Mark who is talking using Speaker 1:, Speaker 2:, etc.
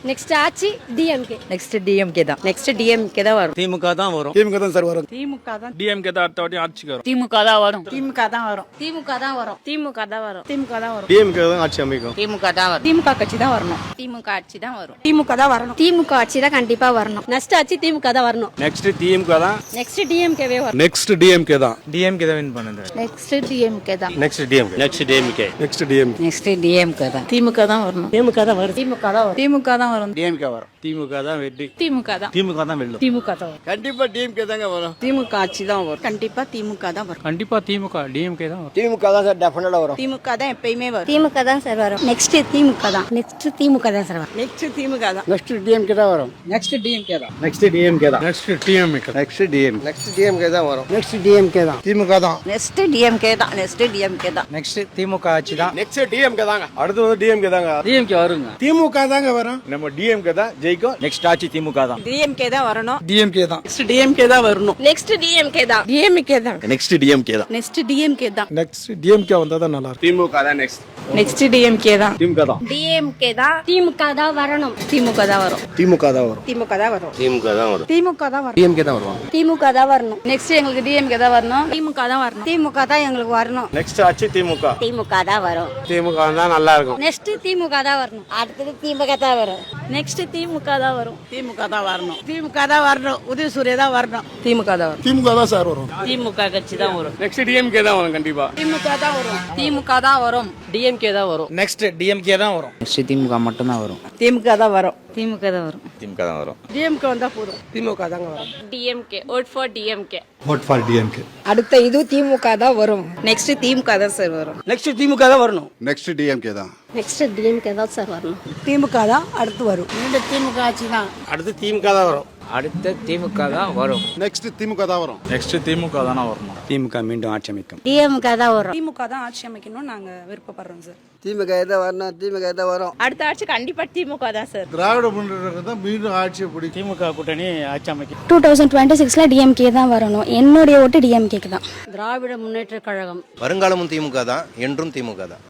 Speaker 1: Next ஆட்சி DMK.
Speaker 2: Next DMK தான்.
Speaker 3: Next DMK தான் வரும்.
Speaker 4: திமுக தான் வரும்.
Speaker 5: திமுக தான் சார் வரும்.
Speaker 3: திமுக தான்.
Speaker 4: டிஎம்கே தான் அடுத்த வாட்டி ஆட்சிக்கு வரும்.
Speaker 2: திமுக தான் வரும்.
Speaker 3: திமுக தான் வரும்.
Speaker 1: திமுக தான் வரும்.
Speaker 3: திமுக தான் வரும். திமுக தான் வரும்.
Speaker 5: டிஎம்கே தான் ஆட்சி அமைக்கும்.
Speaker 2: திமுக தான் வரும்.
Speaker 3: திமுக கட்சி தான் வரணும்.
Speaker 2: திமுக ஆட்சி தான் வரும்.
Speaker 3: திமுக தான் வரணும்.
Speaker 1: திமுக ஆட்சி தான் கண்டிப்பா வரணும். நெக்ஸ்ட் ஆட்சி திமுக தான் வரணும்.
Speaker 4: நெக்ஸ்ட் திமுக தான்.
Speaker 1: நெக்ஸ்ட் டிஎம்கேவே வரும்.
Speaker 5: நெக்ஸ்ட் டிஎம்கே தான்.
Speaker 4: டிஎம்கே தான் வின் பண்ணுது.
Speaker 2: நெக்ஸ்ட் டிஎம்கே தான்.
Speaker 5: Next DMK.
Speaker 4: Next DMK.
Speaker 5: Next DMK.
Speaker 2: Next DMK தான்.
Speaker 3: திமுக தான் வரணும். திமுக தான் வரும். திமுக தான் வரும். திமுக தான் வரும்.
Speaker 4: டிஎம்கே வரும். திமுக தான் வெற்றி.
Speaker 3: திமுக தான்.
Speaker 4: திமுக தான் வெல்லும்.
Speaker 3: திமுக தான் வரும்.
Speaker 4: கண்டிப்பா டிஎம்கே தாங்க வரும்.
Speaker 3: திமுக ஆட்சி தான் வரும். கண்டிப்பா திமுக தான் வரும்.
Speaker 4: கண்டிப்பா திமுக டிஎம்கே தான் வரும்.
Speaker 5: திமுக தான் சார் டெஃபினட்டா வரும்.
Speaker 3: திமுக தான் எப்பயுமே வரும்.
Speaker 1: திமுக தான் சார் வரும். நெக்ஸ்ட் திமுக தான். நெக்ஸ்ட் திமுக தான் சார் வரும்.
Speaker 3: நெக்ஸ்ட் திமுக தான்.
Speaker 5: நெக்ஸ்ட் டிஎம்கே தான் வரும்.
Speaker 3: நெக்ஸ்ட் டிஎம்கே தான்.
Speaker 5: நெக்ஸ்ட் டிஎம்கே தான்.
Speaker 4: Next DMK.
Speaker 5: Next DM. Next DMK தான் வரும். நெக்ஸ்ட் டிஎம்கே தான். திமுக தான்.
Speaker 3: நெக்ஸ்ட் டிஎம்கே தான். நெக்ஸ்ட் டிஎம்கே தான்.
Speaker 4: நெக்ஸ்ட் திமுக ஆட்சி தான்.
Speaker 5: நெக்ஸ்ட் டிஎம்கே தாங்க. அடுத்து வந்து டிஎம்கே தாங்க.
Speaker 4: டிஎம்கே வருங்க.
Speaker 5: திமுக தாங்க வரும். நம்ம டிஎம்கே தான் ஜெயிக்கும்.
Speaker 4: நெக்ஸ்ட் ஆட்சி திமுக தான்.
Speaker 3: டிஎம்கே தான் வரணும்.
Speaker 5: டிஎம்கே தான்.
Speaker 3: நெக்ஸ்ட் டிஎம்கே தான் வரணும்.
Speaker 1: நெக்ஸ்ட் டிஎம்கே தான்.
Speaker 3: டிஎம்கே தான்.
Speaker 4: நெக்ஸ்ட் டிஎம்கே தான்.
Speaker 3: நெக்ஸ்ட் டிஎம்கே தான்.
Speaker 5: நெக்ஸ்ட் டிஎம்கே வந்தா தான் நல்லா இருக்கும். திமுக தான் நெக்ஸ்ட்.
Speaker 3: நெக்ஸ்ட் டிஎம்கே தான்.
Speaker 5: திமுக தான்.
Speaker 1: டிஎம்கே தான். திமுக தான் வரணும்.
Speaker 3: திமுக தான் வரும்.
Speaker 5: திமுக தான் வரும்.
Speaker 3: திமுக தான் வரும்.
Speaker 5: திமுக தான் வரும்.
Speaker 3: திமுக தான் வரும்.
Speaker 5: டிஎம்கே தான் வருவாங்க.
Speaker 1: திமுக தான் வரணும்.
Speaker 3: நெக்ஸ்ட் எங்களுக்கு டிஎம்கே தான் வரணும். திமுக தான் வரணும்.
Speaker 1: திமுக தான் எங்களுக்கு வரணும்.
Speaker 5: நெக்ஸ்ட் ஆட்சி திமுக.
Speaker 1: திமுக தான் வரும்.
Speaker 5: திமுக தான் நல்லா இருக்கும்.
Speaker 1: நெக்ஸ்ட் திமுக தான் வரணும். அடுத்தது திமுக தான் வரும். நெக்ஸ்ட் திமுக தான் வரும்.
Speaker 3: திமுக தான் வரணும். திமுக தான் வரணும். உதயசூரிய தான் வரணும். திமுக தான் வரும்.
Speaker 5: திமுக தான் சார் வரும்.
Speaker 3: திமுக கட்சி தான் வரும்.
Speaker 5: நெக்ஸ்ட் டிஎம்கே தான் வரும் கண்டிப்பா.
Speaker 3: திமுக தான் வரும். திமுக தான் வரும். டிஎம்கே தான் வரும்.
Speaker 4: நெக்ஸ்ட் டிஎம்கே தான் வரும்.
Speaker 2: நெக்ஸ்ட் திமுக மட்டும் தான் வரும்.
Speaker 3: திமுக தான் வரும். திமுக தான் வரும்.
Speaker 4: திமுக தான் வரும்.
Speaker 3: டிஎம்கே வந்தா போதும். திமுக தாங்க வரும்.
Speaker 1: DMK. vote for DMK.
Speaker 5: vote for DMK.
Speaker 3: அடுத்த இது திமுக தான் வரும். நெக்ஸ்ட் திமுக தான் சார் வரும்.
Speaker 4: நெக்ஸ்ட் திமுக தான் வரணும்.
Speaker 5: நெக்ஸ்ட் டிஎம்கே தான்.
Speaker 1: நெக்ஸ்ட் டிஎம்கே தான் சார் வரணும்.
Speaker 3: திமுக தான் அடுத்து வரும். இந்த திமுக ஆட்சி தான்.
Speaker 5: அடுத்து திமுக தான் வரும்.
Speaker 4: அடுத்த திமுக தான் வரும்.
Speaker 5: நெக்ஸ்ட் திமுக தான் வரும்.
Speaker 4: நெக்ஸ்ட் திமுக தானே வரணும். திமுக மீண்டும் ஆட்சி அமைக்கும்.
Speaker 1: டிஎம்கே தான் வரும்.
Speaker 3: திமுக தான் ஆட்சி அமைக்கணும்னு நாங்க விருப்பப்படுறோம் சார்.
Speaker 5: திமுக தான் வரணும். திமுக தான் வரும்.
Speaker 3: அடுத்த ஆட்சி கண்டிப்பா திமுக தான் சார்.
Speaker 5: திராவிட முன்னேற்ற தான் மீண்டும் ஆட்சியை பிடிக்கும்.
Speaker 4: திமுக கூட்டணி ஆட்சி அமைக்கும்.
Speaker 1: 2026ல டிஎம்கே தான் வரணும். என்னுடைய ஓட்டு டிஎம்கேக்கு தான். திராவிட முன்னேற்ற கழகம்.
Speaker 6: வருங்காலமும் திமுக தான், என்றும் திமுக தான்.